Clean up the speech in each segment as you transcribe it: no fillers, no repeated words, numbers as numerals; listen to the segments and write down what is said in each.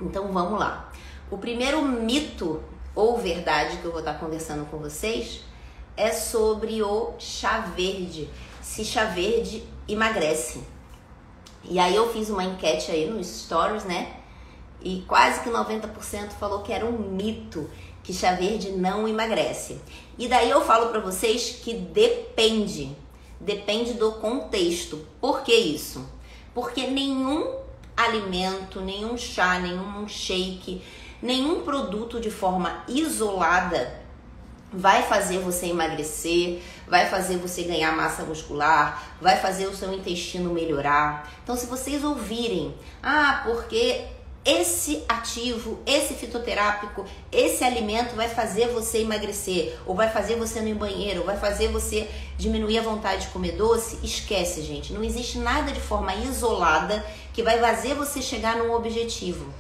Então vamos lá. O primeiro mito ou verdade que eu vou estar conversando com vocês é sobre o chá verde. Se chá verde emagrece. E aí eu fiz uma enquete aí nos stories, né? E quase que 90% falou que era um mito, que chá verde não emagrece. E daí eu falo pra vocês que depende do contexto. Por que isso? Porque nenhum alimento, nenhum chá, nenhum shake, nenhum produto de forma isolada vai fazer você emagrecer, vai fazer você ganhar massa muscular, vai fazer o seu intestino melhorar. Então, se vocês ouvirem, porque esse ativo, esse fitoterápico, esse alimento vai fazer você emagrecer, ou vai fazer você não ir no banheiro, ou vai fazer você diminuir a vontade de comer doce, esquece, gente. Não existe nada de forma isolada que vai fazer você chegar num objetivo.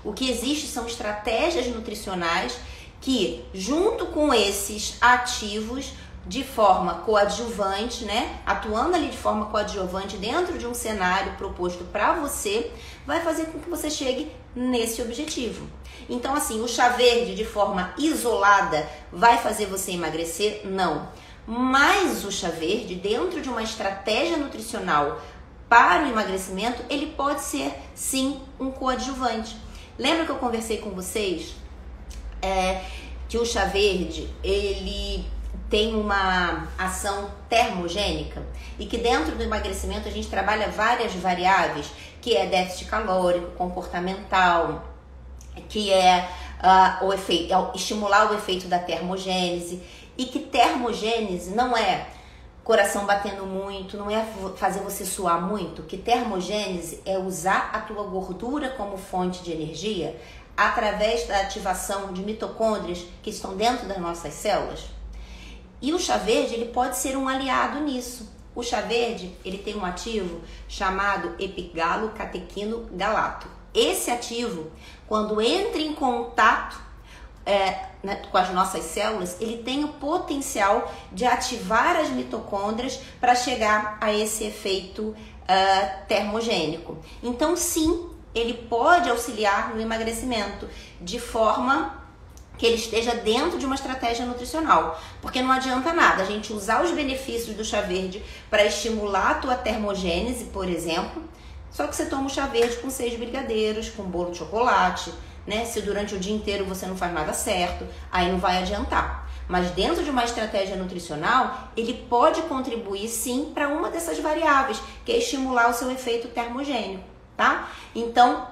O que existe são estratégias nutricionais que, junto com esses ativos, de forma coadjuvante, né? Atuando ali de forma coadjuvante dentro de um cenário proposto para você, vai fazer com que você chegue nesse objetivo. Então, assim, o chá verde de forma isolada vai fazer você emagrecer? Não. Mas o chá verde, dentro de uma estratégia nutricional para o emagrecimento, ele pode ser, sim, um coadjuvante. Lembra que eu conversei com vocês que o chá verde, ele tem uma ação termogênica e que dentro do emagrecimento a gente trabalha várias variáveis, que é déficit calórico, comportamental, que é o efeito, estimular o efeito da termogênese, e que termogênese não é coração batendo muito, não é fazer você suar muito, que termogênese é usar a tua gordura como fonte de energia através da ativação de mitocôndrias que estão dentro das nossas células. E o chá verde, ele pode ser um aliado nisso. O chá verde, ele tem um ativo chamado epigalo-catequino-galato. Esse ativo, quando entra em contato com as nossas células, ele tem o potencial de ativar as mitocôndrias para chegar a esse efeito termogênico. Então, sim, ele pode auxiliar no emagrecimento de forma que ele esteja dentro de uma estratégia nutricional. Porque não adianta nada a gente usar os benefícios do chá verde para estimular a tua termogênese, por exemplo, só que você toma o chá verde com 6 brigadeiros, com bolo de chocolate, né? Se durante o dia inteiro você não faz nada certo, aí não vai adiantar. Mas dentro de uma estratégia nutricional, ele pode contribuir sim para uma dessas variáveis, que é estimular o seu efeito termogênico, tá? Então,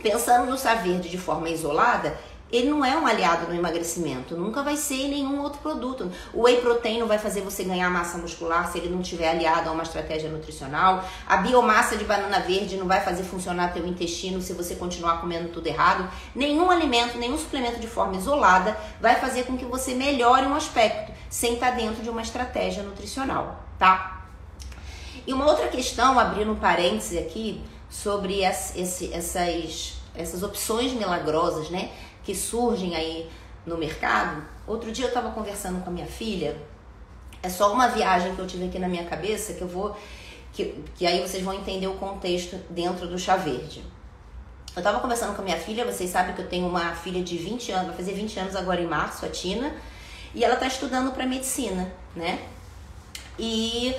pensando no chá verde de forma isolada, ele não é um aliado no emagrecimento, nunca vai ser em nenhum outro produto. O whey protein não vai fazer você ganhar massa muscular se ele não estiver aliado a uma estratégia nutricional. A biomassa de banana verde não vai fazer funcionar teu intestino se você continuar comendo tudo errado. Nenhum alimento, nenhum suplemento de forma isolada vai fazer com que você melhore um aspecto sem estar dentro de uma estratégia nutricional, tá? E uma outra questão, abrindo um parêntese aqui, sobre essas opções milagrosas, né, que surgem aí no mercado. Outro dia eu estava conversando com a minha filha, é só uma viagem que eu tive aqui na minha cabeça, que aí vocês vão entender o contexto dentro do chá verde. Eu estava conversando com a minha filha, vocês sabem que eu tenho uma filha de 20 anos, vai fazer 20 anos agora em março, a Tina, e ela está estudando para medicina, né? E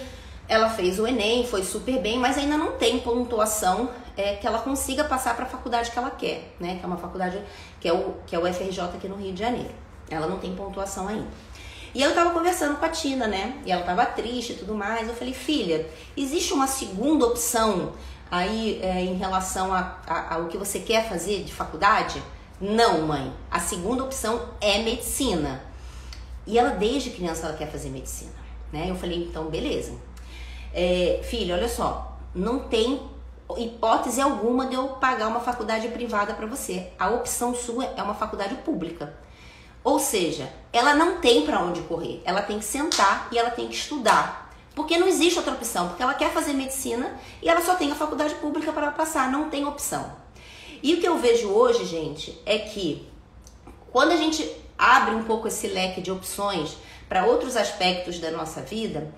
ela fez o Enem, foi super bem, mas ainda não tem pontuação que ela consiga passar para a faculdade que ela quer, né? Que é uma faculdade que é o FRJ aqui no Rio de Janeiro. Ela não tem pontuação ainda. E eu tava conversando com a Tina, né? E ela tava triste e tudo mais. Eu falei, filha, existe uma segunda opção aí em relação ao que você quer fazer de faculdade? Não, mãe. A segunda opção é medicina. E ela, desde criança, ela quer fazer medicina, né? Eu falei, então, beleza. Filha, olha só, não tem hipótese alguma de eu pagar uma faculdade privada para você. A opção sua é uma faculdade pública. Ou seja, ela não tem para onde correr. Ela tem que sentar e ela tem que estudar. Porque não existe outra opção. Porque ela quer fazer medicina e ela só tem a faculdade pública para passar. Não tem opção. E o que eu vejo hoje, gente, é que quando a gente abre um pouco esse leque de opções para outros aspectos da nossa vida,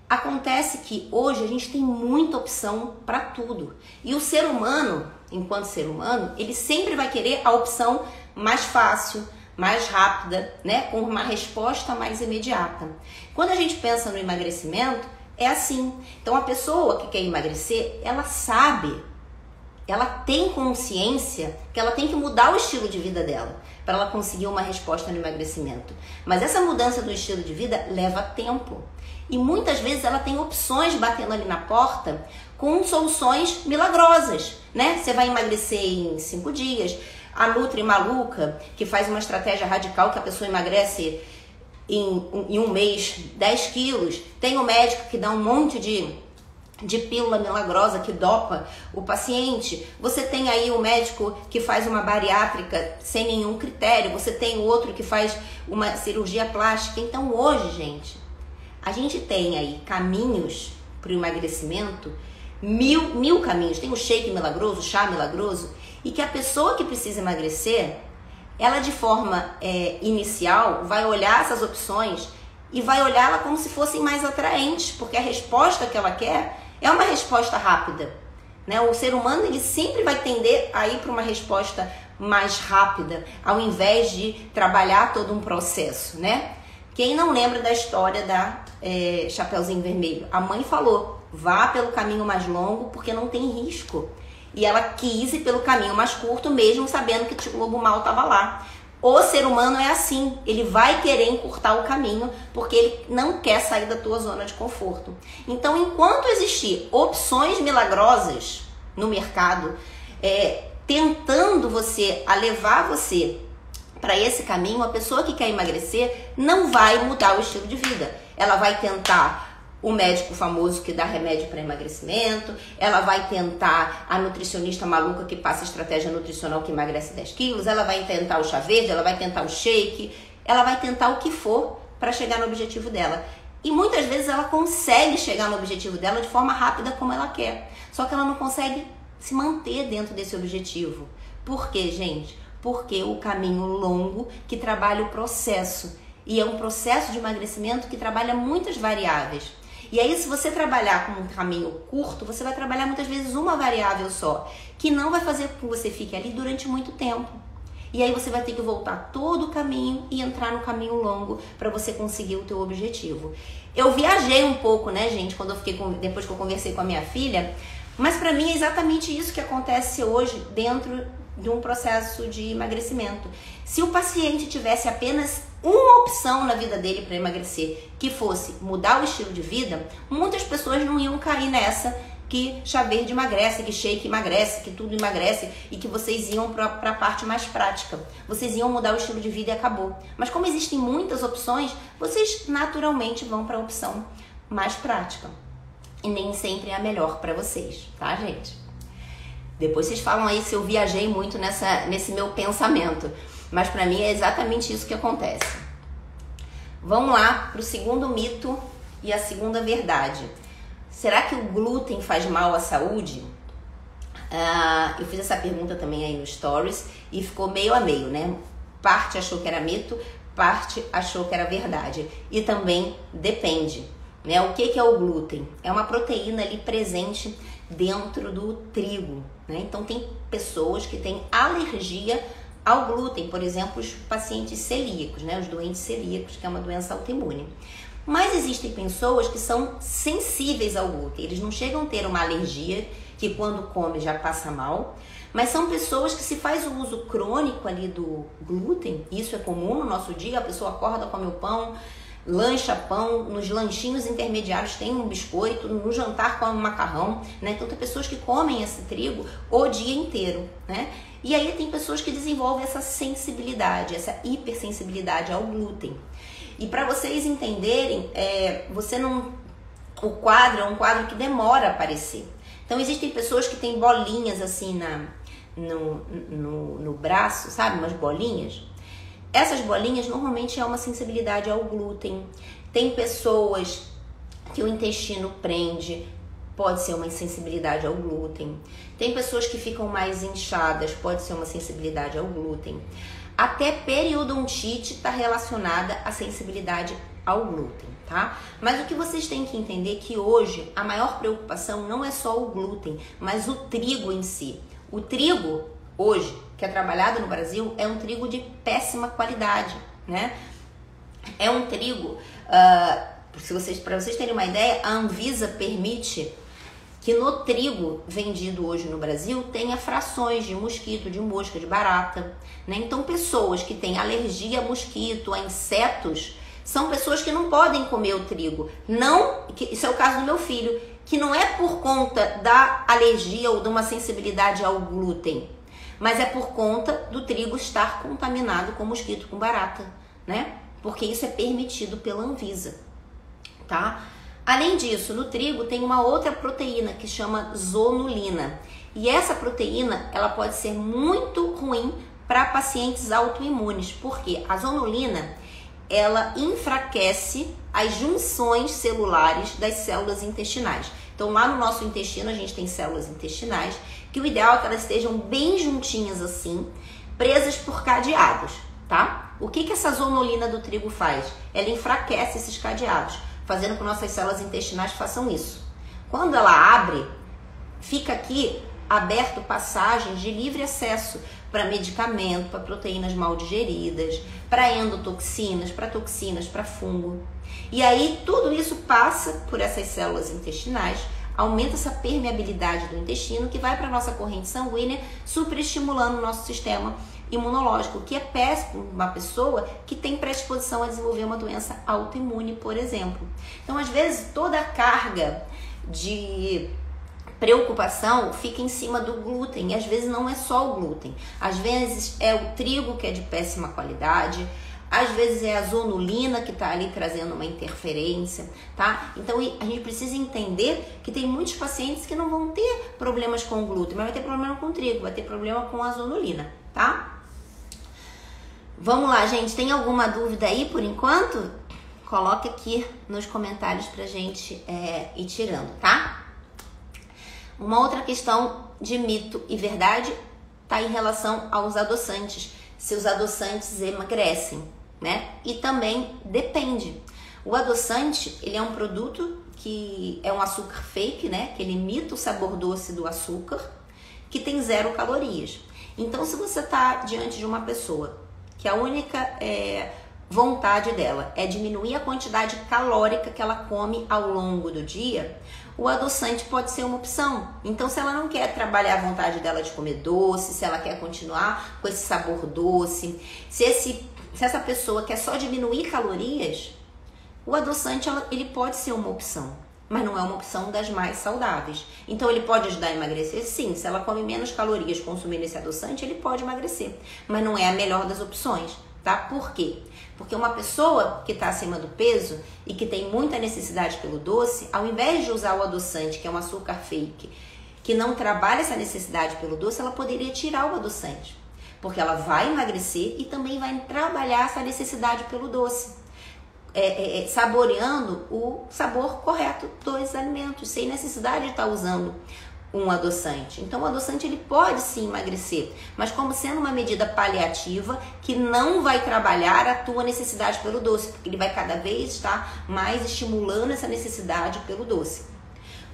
acontece que hoje a gente tem muita opção para tudo. E o ser humano, enquanto ser humano, ele sempre vai querer a opção mais fácil, mais rápida, né? Com uma resposta mais imediata. Quando a gente pensa no emagrecimento, é assim. Então, a pessoa que quer emagrecer, ela sabe, ela tem consciência que ela tem que mudar o estilo de vida dela para ela conseguir uma resposta no emagrecimento. Mas essa mudança do estilo de vida leva tempo. E muitas vezes ela tem opções batendo ali na porta com soluções milagrosas, né? Você vai emagrecer em 5 dias. A Nutri Maluca, que faz uma estratégia radical que a pessoa emagrece em um mês 10 quilos. Tem o médico que dá um monte de pílula milagrosa que dopa o paciente. Você tem aí o médico que faz uma bariátrica sem nenhum critério. Você tem o outro que faz uma cirurgia plástica. Então hoje, gente, a gente tem aí caminhos para o emagrecimento, mil caminhos. Tem o shake milagroso, o chá milagroso, e que a pessoa que precisa emagrecer, ela de forma inicial vai olhar essas opções e vai olhá-la como se fossem mais atraentes, porque a resposta que ela quer é uma resposta rápida, né? O ser humano, ele sempre vai tender a ir para uma resposta mais rápida, ao invés de trabalhar todo um processo, né? Quem não lembra da história da Chapeuzinho Vermelho? A mãe falou, vá pelo caminho mais longo porque não tem risco. E ela quis ir pelo caminho mais curto, mesmo sabendo que o lobo mau estava lá. O ser humano é assim, ele vai querer encurtar o caminho porque ele não quer sair da tua zona de conforto. Então, enquanto existir opções milagrosas no mercado, tentando a levar você para esse caminho, a pessoa que quer emagrecer não vai mudar o estilo de vida. Ela vai tentar o médico famoso que dá remédio para emagrecimento, ela vai tentar a nutricionista maluca que passa estratégia nutricional que emagrece 10 quilos, ela vai tentar o chá verde, ela vai tentar o shake, ela vai tentar o que for para chegar no objetivo dela. E muitas vezes ela consegue chegar no objetivo dela de forma rápida como ela quer, só que ela não consegue se manter dentro desse objetivo. Por quê, gente? Porque o caminho longo que trabalha o processo, e é um processo de emagrecimento que trabalha muitas variáveis. E aí, se você trabalhar com um caminho curto, você vai trabalhar muitas vezes uma variável só, que não vai fazer com que você fique ali durante muito tempo. E aí você vai ter que voltar todo o caminho e entrar no caminho longo para você conseguir o teu objetivo. Eu viajei um pouco, né, gente, depois que eu conversei com a minha filha, mas para mim é exatamente isso que acontece hoje dentro de um processo de emagrecimento. Se o paciente tivesse apenas uma opção na vida dele para emagrecer, que fosse mudar o estilo de vida, muitas pessoas não iam cair nessa que chá verde emagrece, que shake emagrece, que tudo emagrece e que vocês iam para a parte mais prática. Vocês iam mudar o estilo de vida e acabou. Mas como existem muitas opções, vocês naturalmente vão para a opção mais prática. E nem sempre é a melhor para vocês, tá, gente? Depois vocês falam aí se eu viajei muito nesse meu pensamento. Mas para mim é exatamente isso que acontece. Vamos lá para o segundo mito e a segunda verdade. Será que o glúten faz mal à saúde? Eu fiz essa pergunta também aí no Stories e ficou meio a meio, né? Parte achou que era mito, parte achou que era verdade. E também depende, né? O que é o glúten? É uma proteína ali presente dentro do trigo, né? Então tem pessoas que têm alergia ao glúten, por exemplo, os pacientes celíacos, né? Os doentes celíacos, que é uma doença autoimune. Mas existem pessoas que são sensíveis ao glúten, eles não chegam a ter uma alergia, que quando come já passa mal, mas são pessoas que se faz o uso crônico ali do glúten, isso é comum no nosso dia, a pessoa acorda, come o pão, lancha pão, nos lanchinhos intermediários tem um biscoito, no jantar come um macarrão, né? Então tem pessoas que comem esse trigo o dia inteiro, né? E aí tem pessoas que desenvolvem essa sensibilidade, essa hipersensibilidade ao glúten. E para vocês entenderem, o quadro é um quadro que demora a aparecer. Então existem pessoas que têm bolinhas assim no braço, sabe? Umas bolinhas. Essas bolinhas normalmente é uma sensibilidade ao glúten. Tem pessoas que o intestino prende, pode ser uma insensibilidade ao glúten. Tem pessoas que ficam mais inchadas, pode ser uma sensibilidade ao glúten. Até periodontite está relacionada à sensibilidade ao glúten, tá? Mas o que vocês têm que entender é que hoje a maior preocupação não é só o glúten, mas o trigo em si. O trigo, hoje, que é trabalhado no Brasil, é um trigo de péssima qualidade, né? É um trigo, para vocês terem uma ideia, a Anvisa permite que no trigo vendido hoje no Brasil tenha frações de mosquito, de mosca, de barata, né? Então, pessoas que têm alergia a mosquito, a insetos, são pessoas que não podem comer o trigo. Não, isso é o caso do meu filho, que não é por conta da alergia ou de uma sensibilidade ao glúten, mas é por conta do trigo estar contaminado com mosquito, com barata, né? Porque isso é permitido pela Anvisa, tá? Além disso, no trigo tem uma outra proteína que chama zonulina. E essa proteína, ela pode ser muito ruim para pacientes autoimunes, porque a zonulina, ela enfraquece as junções celulares das células intestinais. Então, lá no nosso intestino, a gente tem células intestinais, que o ideal é que elas estejam bem juntinhas assim, presas por cadeados, tá? O que essa zonulina do trigo faz? Ela enfraquece esses cadeados, fazendo com que nossas células intestinais façam isso. Quando ela abre, fica aqui aberto passagens de livre acesso para medicamento, para proteínas mal digeridas, para endotoxinas, para toxinas, para fungo. E aí tudo isso passa por essas células intestinais, aumenta essa permeabilidade do intestino, que vai para a nossa corrente sanguínea, superestimulando o nosso sistema imunológico, que é péssimo para uma pessoa que tem predisposição a desenvolver uma doença autoimune, por exemplo. Então, às vezes, toda a carga de preocupação fica em cima do glúten, e às vezes não é só o glúten. Às vezes é o trigo, que é de péssima qualidade, às vezes é a zonulina que está ali trazendo uma interferência, tá? Então a gente precisa entender que tem muitos pacientes que não vão ter problemas com o glúten, mas vai ter problema com o trigo, vai ter problema com a zonulina, tá? Vamos lá, gente, tem alguma dúvida aí por enquanto? Coloque aqui nos comentários pra gente ir tirando, tá? Uma outra questão de mito e verdade tá em relação aos adoçantes. Se os adoçantes emagrecem, né? E também depende. O adoçante, ele é um produto que é um açúcar fake, né? Que ele imita o sabor doce do açúcar, que tem 0 calorias. Então, se você tá diante de uma pessoa que a única vontade dela é diminuir a quantidade calórica que ela come ao longo do dia, o adoçante pode ser uma opção. Então, se ela não quer trabalhar a vontade dela de comer doce, se ela quer continuar com esse sabor doce, se essa pessoa quer só diminuir calorias, o adoçante ele pode ser uma opção, mas não é uma opção das mais saudáveis. Então, ele pode ajudar a emagrecer? Sim, se ela come menos calorias consumindo esse adoçante, ele pode emagrecer, mas não é a melhor das opções, tá? Por quê? Porque uma pessoa que está acima do peso e que tem muita necessidade pelo doce, ao invés de usar o adoçante, que é um açúcar fake, que não trabalha essa necessidade pelo doce, ela poderia tirar o adoçante, porque ela vai emagrecer e também vai trabalhar essa necessidade pelo doce, saboreando o sabor correto dos alimentos, sem necessidade de estar usando um adoçante. Então, o adoçante ele pode sim emagrecer, mas como sendo uma medida paliativa que não vai trabalhar a tua necessidade pelo doce, porque ele vai cada vez estar mais estimulando essa necessidade pelo doce.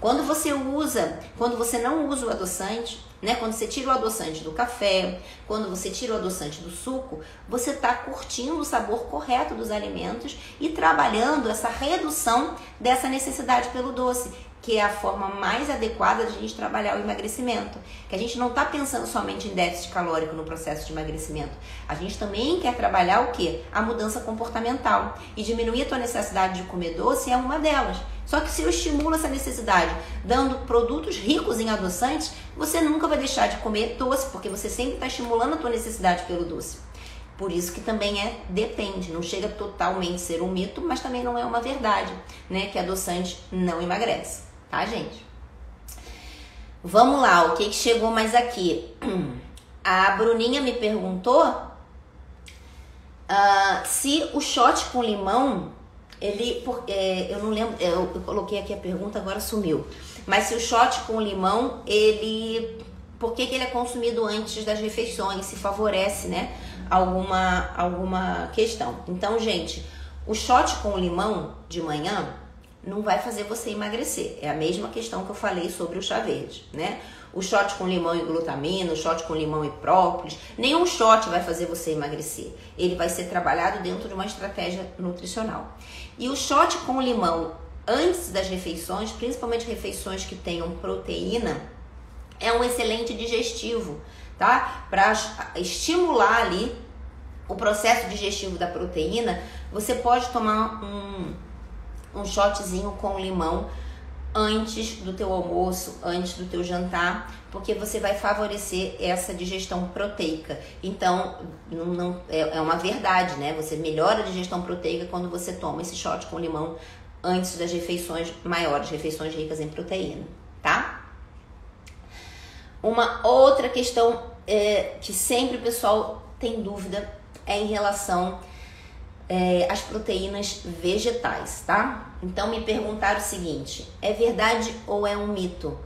Quando você não usa o adoçante, né? Quando você tira o adoçante do café, quando você tira o adoçante do suco, você está curtindo o sabor correto dos alimentos e trabalhando essa redução dessa necessidade pelo doce, que é a forma mais adequada de a gente trabalhar o emagrecimento. Que a gente não está pensando somente em déficit calórico no processo de emagrecimento. A gente também quer trabalhar o quê? A mudança comportamental. E diminuir a tua necessidade de comer doce é uma delas. Só que se eu estimulo essa necessidade dando produtos ricos em adoçantes, você nunca vai deixar de comer doce, porque você sempre está estimulando a tua necessidade pelo doce. Por isso que também depende, não chega totalmente a ser um mito, mas também não é uma verdade, né? Que adoçante não emagrece, tá, gente? Vamos lá, o que chegou mais aqui? A Bruninha me perguntou se o shot com limão, eu não lembro, eu coloquei aqui a pergunta, agora sumiu. Mas se o shot com limão, por que ele é consumido antes das refeições? Se favorece, né, alguma questão. Então, gente, o shot com limão de manhã não vai fazer você emagrecer. É a mesma questão que eu falei sobre o chá verde, né? o shot com limão e glutamina, o shot com limão e própolis. Nenhum shot vai fazer você emagrecer. Ele vai ser trabalhado dentro de uma estratégia nutricional. E o shot com limão antes das refeições, principalmente refeições que tenham proteína, é um excelente digestivo, tá? Para estimular ali o processo digestivo da proteína, você pode tomar um shotzinho com limão antes do teu almoço, antes do teu jantar, porque você vai favorecer essa digestão proteica. Então, é uma verdade, né? Você melhora a digestão proteica quando você toma esse shot com limão antes das refeições maiores, refeições ricas em proteína, tá? Uma outra questão que sempre o pessoal tem dúvida é em relação às proteínas vegetais, tá? Então me perguntaram o seguinte: é verdade ou é um mito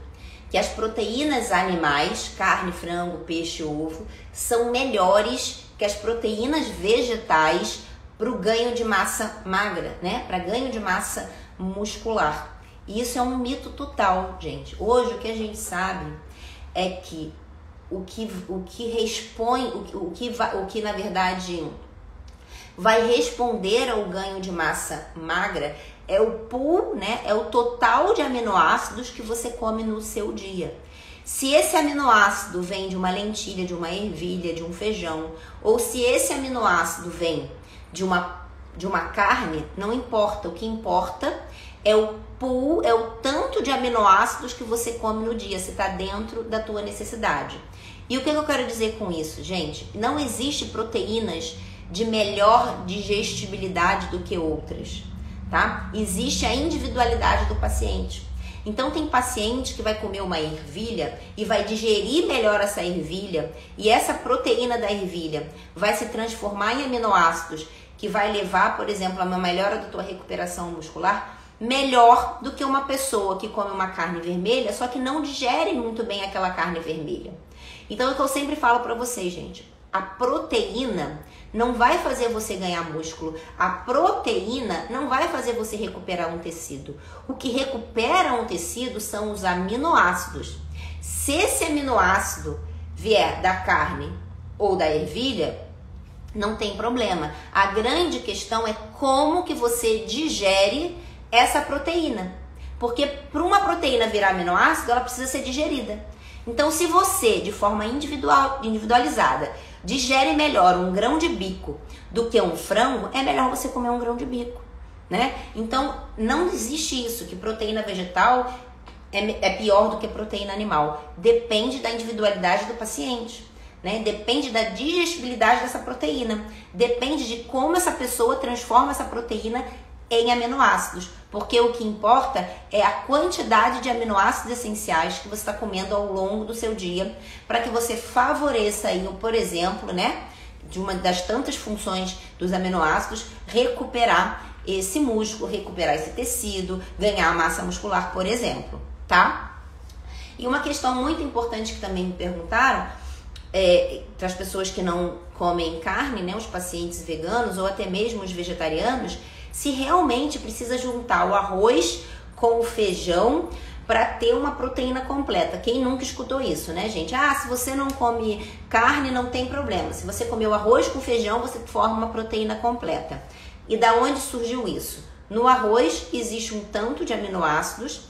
que as proteínas animais, carne, frango, peixe, ovo, são melhores que as proteínas vegetais para o ganho de massa magra, né? Para ganho de massa muscular. E isso é um mito total, gente. Hoje o que a gente sabe é que o que na verdade vai responder ao ganho de massa magra é o pool, né? É o total de aminoácidos que você come no seu dia. Se esse aminoácido vem de uma lentilha, de uma ervilha, de um feijão, ou se esse aminoácido vem de uma carne, não importa. O que importa é o pool, é o tanto de aminoácidos que você come no dia, se está dentro da tua necessidade. E o que eu quero dizer com isso, gente? Não existe proteínas de melhor digestibilidade do que outras, tá? Existe a individualidade do paciente. Então tem paciente que vai comer uma ervilha e vai digerir melhor essa ervilha, e essa proteína da ervilha vai se transformar em aminoácidos que vai levar, por exemplo, a uma melhora da tua recuperação muscular melhor do que uma pessoa que come uma carne vermelha, só que não digere muito bem aquela carne vermelha. Então é o que eu sempre falo pra vocês, gente. A proteína não vai fazer você ganhar músculo. A proteína não vai fazer você recuperar um tecido. O que recupera um tecido são os aminoácidos. Se esse aminoácido vier da carne ou da ervilha, não tem problema. A grande questão é como que você digere essa proteína. Porque para uma proteína virar aminoácido, ela precisa ser digerida. Então, se você, de forma individualizada, digere melhor um grão de bico do que um frango, é melhor você comer um grão de bico, né? Então, não existe isso, que proteína vegetal é pior do que proteína animal. Depende da individualidade do paciente, né? Depende da digestibilidade dessa proteína. Depende de como essa pessoa transforma essa proteína em aminoácidos, porque o que importa é a quantidade de aminoácidos essenciais que você está comendo ao longo do seu dia, para que você favoreça aí, por exemplo, né, de uma das tantas funções dos aminoácidos, recuperar esse músculo, recuperar esse tecido, ganhar massa muscular, por exemplo, tá? E uma questão muito importante que também me perguntaram, para as pessoas que não comem carne, né, os pacientes veganos ou até mesmo os vegetarianos, se realmente precisa juntar o arroz com o feijão para ter uma proteína completa. Quem nunca escutou isso, né, gente? Ah, se você não come carne, não tem problema. Se você comer o arroz com feijão, você forma uma proteína completa. E da onde surgiu isso? No arroz existe um tanto de aminoácidos,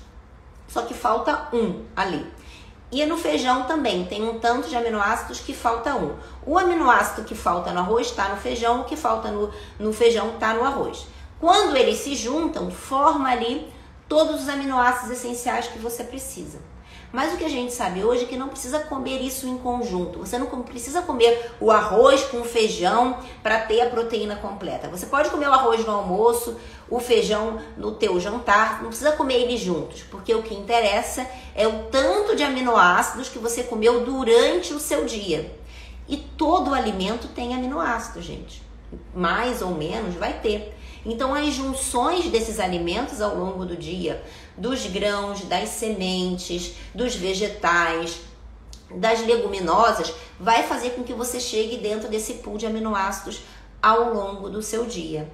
só que falta um ali. E no feijão também tem um tanto de aminoácidos que falta um. O aminoácido que falta no arroz está no feijão, o que falta no feijão está no arroz. Quando eles se juntam, forma ali todos os aminoácidos essenciais que você precisa. Mas o que a gente sabe hoje é que não precisa comer isso em conjunto. Você não precisa comer o arroz com o feijão para ter a proteína completa. Você pode comer o arroz no almoço, o feijão no teu jantar, não precisa comer eles juntos, porque o que interessa é o tanto de aminoácidos que você comeu durante o seu dia. E todo alimento tem aminoácidos, gente. Mais ou menos vai ter. Então, as junções desses alimentos ao longo do dia, dos grãos, das sementes, dos vegetais, das leguminosas, vai fazer com que você chegue dentro desse pool de aminoácidos ao longo do seu dia.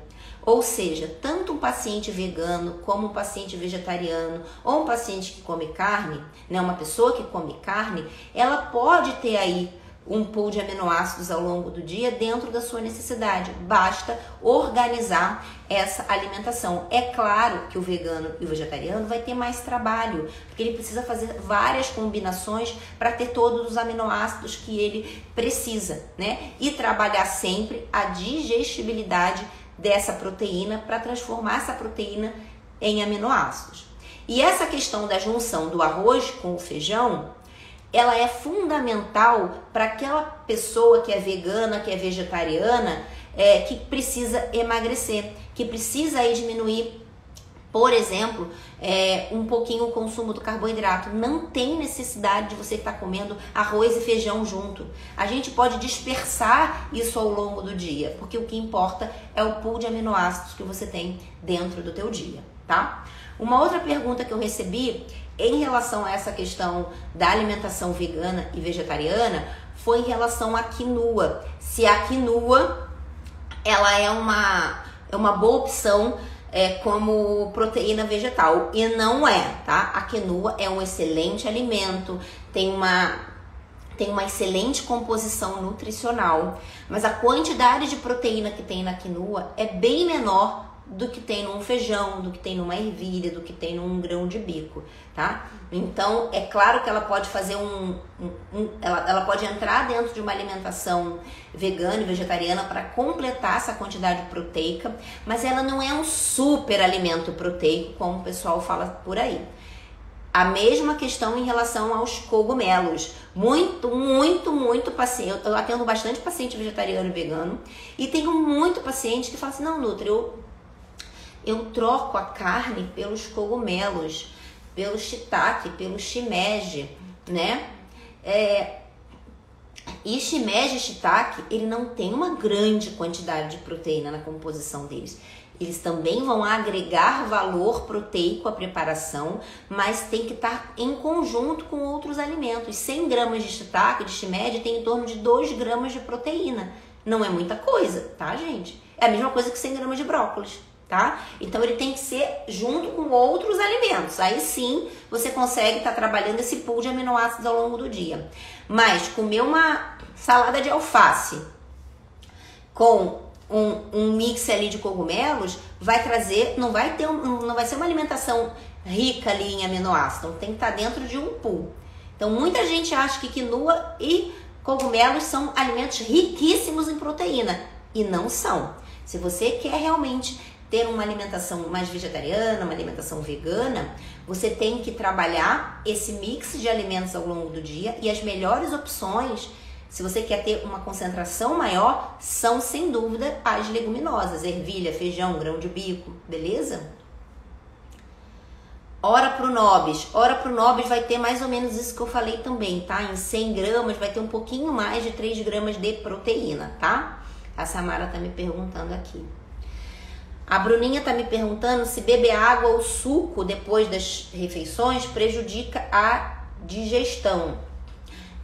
Ou seja, tanto um paciente vegano como um paciente vegetariano ou um paciente que come carne, né, uma pessoa que come carne, ela pode ter aí um pool de aminoácidos ao longo do dia dentro da sua necessidade. Basta organizar essa alimentação. É claro que o vegano e o vegetariano vai ter mais trabalho, porque ele precisa fazer várias combinações para ter todos os aminoácidos que ele precisa, né? E trabalhar sempre a digestibilidade dessa proteína para transformar essa proteína em aminoácidos. E essa questão da junção do arroz com o feijão, ela é fundamental para aquela pessoa que é vegana, que é vegetariana, que precisa emagrecer, que precisa aí diminuir, por exemplo, um pouquinho o consumo do carboidrato. Não tem necessidade de você estar comendo arroz e feijão junto. A gente pode dispersar isso ao longo do dia, porque o que importa é o pool de aminoácidos que você tem dentro do teu dia, tá? Uma outra pergunta que eu recebi em relação a essa questão da alimentação vegana e vegetariana foi em relação à quinoa. Se a quinoa ela é uma boa opção como proteína vegetal. E não é, tá? A quinoa é um excelente alimento, tem uma excelente composição nutricional, mas a quantidade de proteína que tem na quinoa é bem menor do que tem num feijão, do que tem numa ervilha, do que tem num grão de bico, tá? Então, é claro que ela pode fazer ela pode entrar dentro de uma alimentação vegana e vegetariana para completar essa quantidade proteica, mas ela não é um super alimento proteico, como o pessoal fala por aí. A mesma questão em relação aos cogumelos. Muito paciente. Eu atendo bastante paciente vegetariano e vegano, e tenho muito paciente que fala assim: não, Nutri, eu troco a carne pelos cogumelos, pelo shiitake, pelo shimeji, né? E shimeji e shiitake, ele não tem uma grande quantidade de proteína na composição deles. Eles também vão agregar valor proteico à preparação, mas tem que estar em conjunto com outros alimentos. 100 gramas de shiitake, de shimeji, tem em torno de 2 gramas de proteína. Não é muita coisa, tá, gente? É a mesma coisa que 100 gramas de brócolis, tá? Então ele tem que ser junto com outros alimentos. Aí sim você consegue estar trabalhando esse pool de aminoácidos ao longo do dia. Mas comer uma salada de alface com um mix ali de cogumelos vai trazer, não vai ser uma alimentação rica ali em aminoácidos. Então tem que estar dentro de um pool. Então muita gente acha que quinoa e cogumelos são alimentos riquíssimos em proteína, e não são. Se você quer realmente ter uma alimentação mais vegetariana, uma alimentação vegana, você tem que trabalhar esse mix de alimentos ao longo do dia, e as melhores opções, se você quer ter uma concentração maior, são sem dúvida as leguminosas, ervilha, feijão, grão de bico, beleza? Ora pro nobis vai ter mais ou menos isso que eu falei também, tá? Em 100 gramas vai ter um pouquinho mais de 3 gramas de proteína, tá? A Samara tá me perguntando aqui. A Bruninha tá me perguntando se beber água ou suco depois das refeições prejudica a digestão.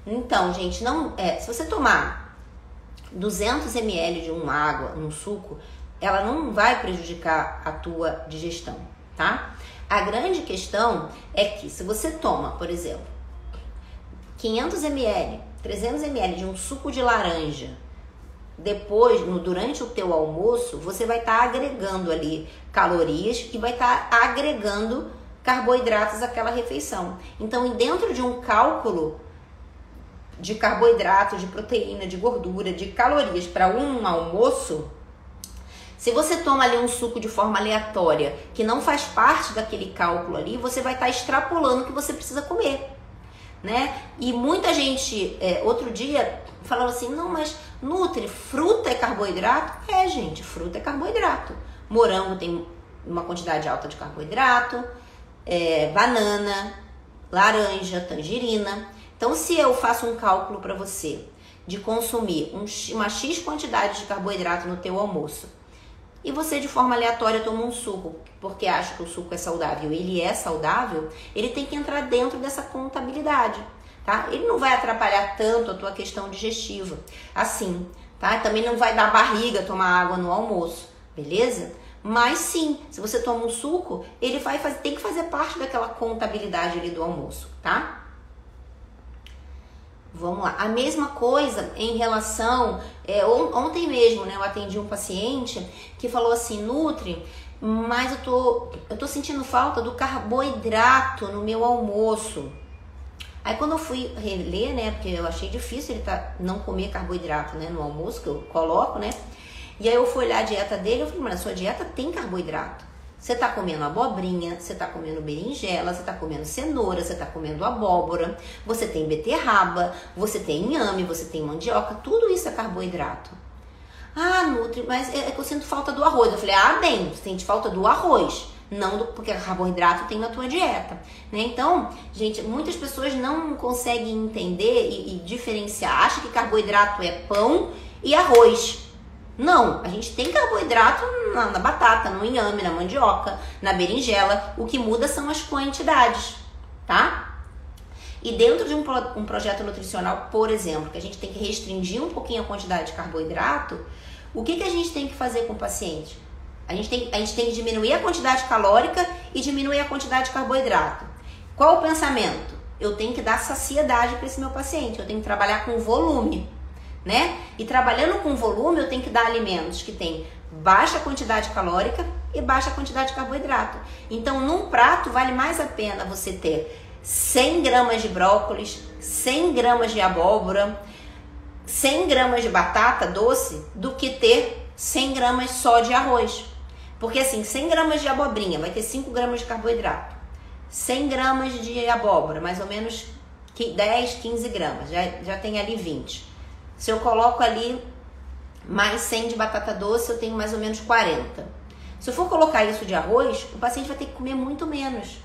Então, gente, se você tomar 200 ml de uma água, um suco, ela não vai prejudicar a tua digestão, tá? A grande questão é que se você toma, por exemplo, 500 ml, 300 ml de um suco de laranja, depois, durante o teu almoço, você vai estar agregando ali calorias e vai estar agregando carboidratos àquela refeição. Então, dentro de um cálculo de carboidrato, de proteína, de gordura, de calorias para um almoço, se você toma ali um suco de forma aleatória, que não faz parte daquele cálculo ali, você vai estar extrapolando o que você precisa comer, né? E muita gente, outro dia, falava assim: não, mas Nutri, fruta é carboidrato? Gente, fruta é carboidrato. Morango tem uma quantidade alta de carboidrato, banana, laranja, tangerina. Então, se eu faço um cálculo para você de consumir uma X quantidade de carboidrato no teu almoço, e você de forma aleatória toma um suco porque acha que o suco é saudável, ele é saudável, ele tem que entrar dentro dessa contabilidade, tá? Ele não vai atrapalhar tanto a tua questão digestiva assim, tá? Também não vai dar barriga tomar água no almoço, beleza? Mas sim, se você toma um suco, ele tem que fazer parte daquela contabilidade ali do almoço, tá? Vamos lá. A mesma coisa em relação... ontem mesmo, né, eu atendi um paciente que falou assim, Nutri, mas eu tô sentindo falta do carboidrato no meu almoço. Aí quando eu fui reler, né, porque eu achei difícil ele não comer carboidrato, né, no almoço, que eu coloco, né? E aí eu fui olhar a dieta dele, eu falei, mas a sua dieta tem carboidrato. Você tá comendo abobrinha, você tá comendo berinjela, você tá comendo cenoura, você tá comendo abóbora, você tem beterraba, você tem inhame, você tem mandioca, tudo isso é carboidrato. Ah, Nutri, mas é que eu sinto falta do arroz. Eu falei, bem, você sente falta do arroz, não porque carboidrato tem na tua dieta, né? Então, gente, muitas pessoas não conseguem entender e diferenciar. Acha que carboidrato é pão e arroz. Não, a gente tem carboidrato na batata, no inhame, na mandioca, na berinjela. O que muda são as quantidades, tá? E dentro de um projeto nutricional, por exemplo, que a gente tem que restringir um pouquinho a quantidade de carboidrato, o que a gente tem que fazer com o paciente? A gente tem que diminuir a quantidade calórica e diminuir a quantidade de carboidrato. Qual o pensamento? Eu tenho que dar saciedade para esse meu paciente, eu tenho que trabalhar com volume, né? E trabalhando com volume, eu tenho que dar alimentos que têm baixa quantidade calórica e baixa quantidade de carboidrato. Então, num prato, vale mais a pena você ter 100 gramas de brócolis, 100 gramas de abóbora, 100 gramas de batata doce, do que ter 100 gramas só de arroz. Porque assim, 100 gramas de abobrinha vai ter 5 gramas de carboidrato. 100 gramas de abóbora, mais ou menos 10, 15 gramas, já tem ali 20. Se eu coloco ali mais 100 de batata doce, eu tenho mais ou menos 40. Se eu for colocar isso de arroz, o paciente vai ter que comer muito menos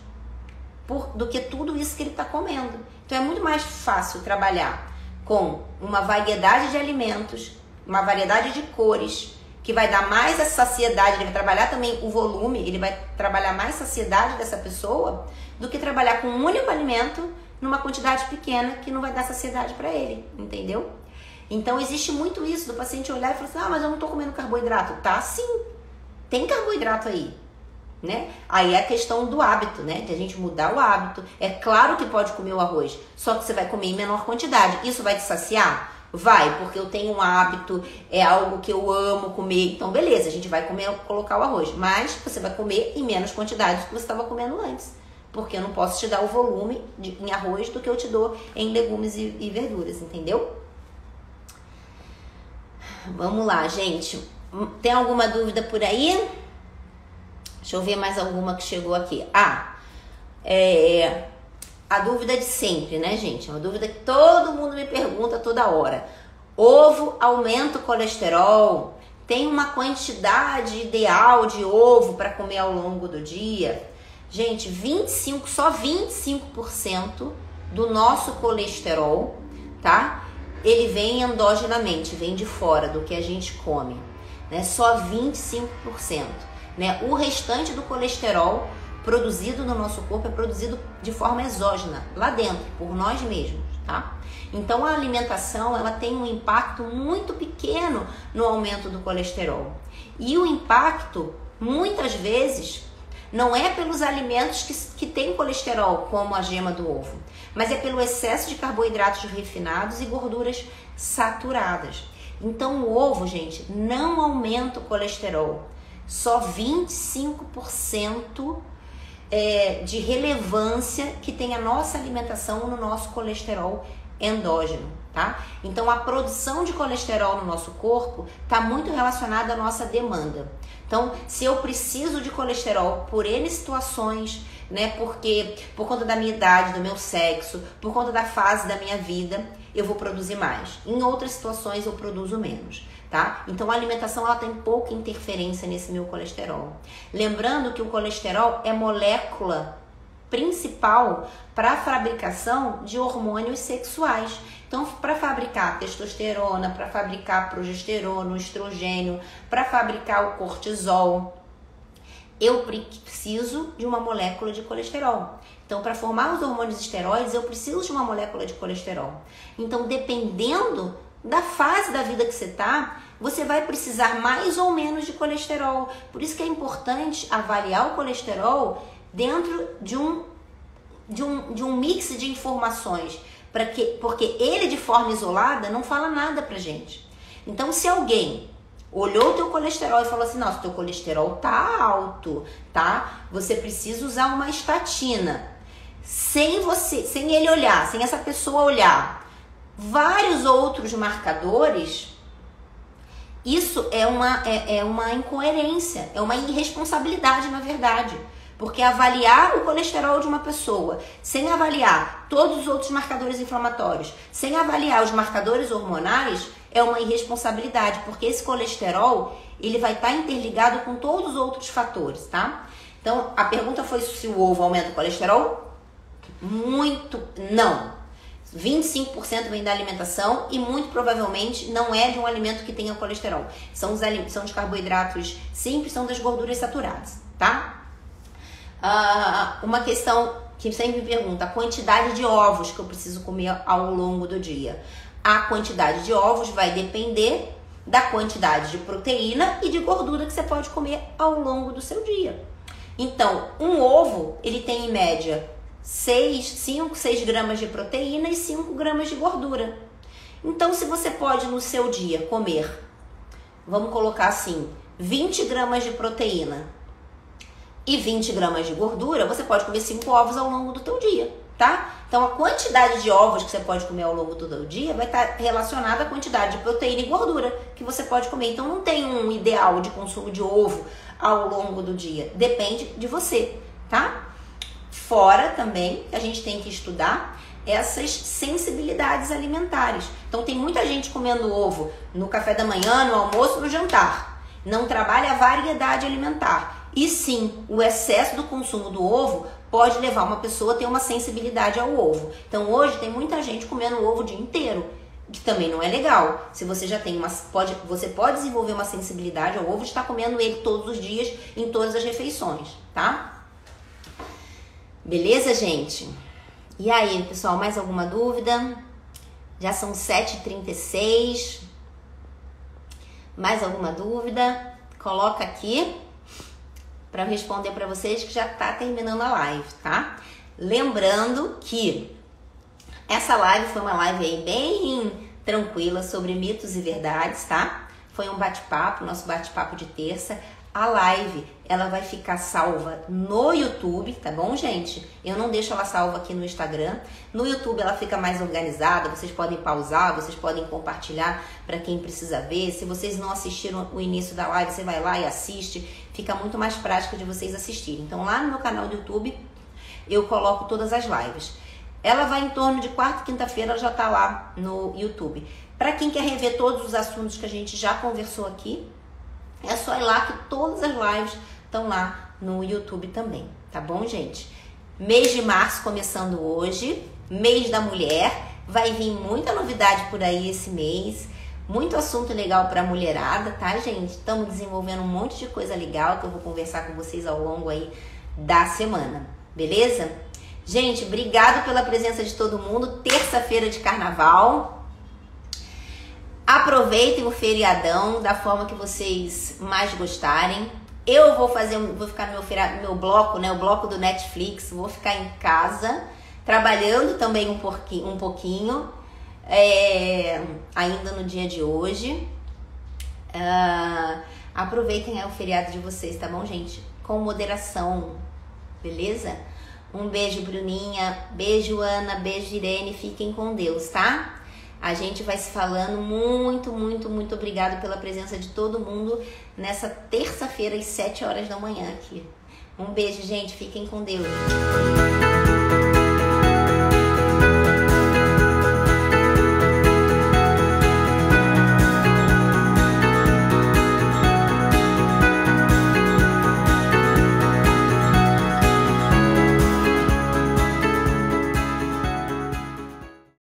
do que tudo isso que ele está comendo. Então é muito mais fácil trabalhar com uma variedade de alimentos, uma variedade de cores, que vai dar mais essa saciedade, ele vai trabalhar também o volume, ele vai trabalhar mais saciedade dessa pessoa, do que trabalhar com um único alimento numa quantidade pequena que não vai dar saciedade para ele, entendeu? Então existe muito isso do paciente olhar e falar assim, mas eu não tô comendo carboidrato. Tá, sim, tem carboidrato aí, né? Aí é a questão do hábito, né? De a gente mudar o hábito. É claro que pode comer o arroz, só que você vai comer em menor quantidade. Isso vai te saciar? Vai, porque eu tenho um hábito, é algo que eu amo comer. Então beleza, a gente vai colocar o arroz, mas você vai comer em menos quantidade do que você estava comendo antes, porque eu não posso te dar o volume em arroz do que eu te dou em legumes e verduras, entendeu? Vamos lá, gente. Tem alguma dúvida por aí? Deixa eu ver mais alguma que chegou aqui. A dúvida de sempre, né, gente? É uma dúvida que todo mundo me pergunta toda hora. Ovo aumenta o colesterol? Tem uma quantidade ideal de ovo para comer ao longo do dia? Gente, só 25% do nosso colesterol, tá? Ele vem endogenamente, vem de fora do que a gente come, né? Só 25%, né? O restante do colesterol produzido no nosso corpo é produzido de forma exógena, lá dentro, por nós mesmos, tá? Então a alimentação, ela tem um impacto muito pequeno no aumento do colesterol. E o impacto, muitas vezes, não é pelos alimentos que têm colesterol, como a gema do ovo, mas é pelo excesso de carboidratos refinados e gorduras saturadas. Então o ovo, gente, não aumenta o colesterol. Só 25% de relevância que tem a nossa alimentação no nosso colesterol endógeno, tá? Então a produção de colesterol no nosso corpo está muito relacionada à nossa demanda. Então, se eu preciso de colesterol por N situações, né, porque por conta da minha idade, do meu sexo, por conta da fase da minha vida, eu vou produzir mais. Em outras situações eu produzo menos, tá? Então a alimentação, ela tem pouca interferência nesse meu colesterol. Lembrando que o colesterol é molécula principal para a fabricação de hormônios sexuais. Então, para fabricar testosterona, para fabricar progesterona, estrogênio, para fabricar o cortisol, eu preciso de uma molécula de colesterol. Então, para formar os hormônios esteroides, eu preciso de uma molécula de colesterol. Então, dependendo da fase da vida que você tá, você vai precisar mais ou menos de colesterol. Por isso que é importante avaliar o colesterol dentro de um mix de informações, porque ele de forma isolada não fala nada pra gente. Então, se alguém olhou o teu colesterol e falou assim, nossa, teu colesterol tá alto, tá? Você precisa usar uma estatina. Sem ele olhar, sem essa pessoa olhar vários outros marcadores, isso é uma incoerência, é uma irresponsabilidade, na verdade. Porque avaliar o colesterol de uma pessoa sem avaliar todos os outros marcadores inflamatórios, sem avaliar os marcadores hormonais, é uma irresponsabilidade, porque esse colesterol, ele vai estar interligado com todos os outros fatores, tá? Então, a pergunta foi se o ovo aumenta o colesterol? Muito não. 25% vem da alimentação e muito provavelmente não é de um alimento que tenha colesterol. São os carboidratos simples, são das gorduras saturadas, tá? Uma questão que sempre me pergunta, a quantidade de ovos que eu preciso comer ao longo do dia. A quantidade de ovos vai depender da quantidade de proteína e de gordura que você pode comer ao longo do seu dia. Então, um ovo, ele tem em média 5, 6 gramas de proteína e 5 gramas de gordura. Então, se você pode no seu dia comer, vamos colocar assim, 20 gramas de proteína e 20 gramas de gordura, você pode comer 5 ovos ao longo do teu dia, tá? Então, a quantidade de ovos que você pode comer ao longo do teu dia vai estar relacionada à quantidade de proteína e gordura que você pode comer. Então, não tem um ideal de consumo de ovo ao longo do dia. Depende de você, tá? Fora também, a gente tem que estudar essas sensibilidades alimentares. Então, tem muita gente comendo ovo no café da manhã, no almoço, no jantar. Não trabalha a variedade alimentar. E sim, o excesso do consumo do ovo pode levar uma pessoa a ter uma sensibilidade ao ovo. Então, hoje tem muita gente comendo ovo o dia inteiro, que também não é legal. Se você já tem você pode desenvolver uma sensibilidade ao ovo de estar comendo ele todos os dias, em todas as refeições, tá? Beleza, gente? E aí, pessoal, mais alguma dúvida? Já são 7h36. Mais alguma dúvida? Coloca aqui para responder para vocês que já tá terminando a live, tá? Lembrando que essa live foi uma live aí bem tranquila sobre mitos e verdades, tá? Foi um bate-papo, nosso bate-papo de terça. A live, ela vai ficar salva no YouTube, tá bom, gente? Eu não deixo ela salva aqui no Instagram. No YouTube ela fica mais organizada, vocês podem pausar, vocês podem compartilhar para quem precisa ver. Se vocês não assistiram o início da live, você vai lá e assiste. Fica muito mais prático de vocês assistirem. Então, lá no meu canal do YouTube, eu coloco todas as lives. Ela vai em torno de quarta e quinta-feira, ela já tá lá no YouTube. Para quem quer rever todos os assuntos que a gente já conversou aqui, é só ir lá que todas as lives estão lá no YouTube também, tá bom, gente? Mês de março começando hoje, mês da mulher, vai vir muita novidade por aí esse mês, muito assunto legal pra mulherada, tá, gente? Estamos desenvolvendo um monte de coisa legal que eu vou conversar com vocês ao longo aí da semana, beleza? Gente, obrigado pela presença de todo mundo, terça-feira de carnaval. Aproveitem o feriadão da forma que vocês mais gostarem. Eu vou ficar no meu bloco, né? O bloco do Netflix. Vou ficar em casa, trabalhando também um pouquinho ainda no dia de hoje. Aproveitem o feriado de vocês, tá bom, gente? Com moderação, beleza? Um beijo, Bruninha. Beijo, Ana. Beijo, Irene. Fiquem com Deus, tá? A gente vai se falando. Muito, muito, muito obrigado pela presença de todo mundo nessa terça-feira às 7 horas da manhã aqui. Um beijo, gente. Fiquem com Deus.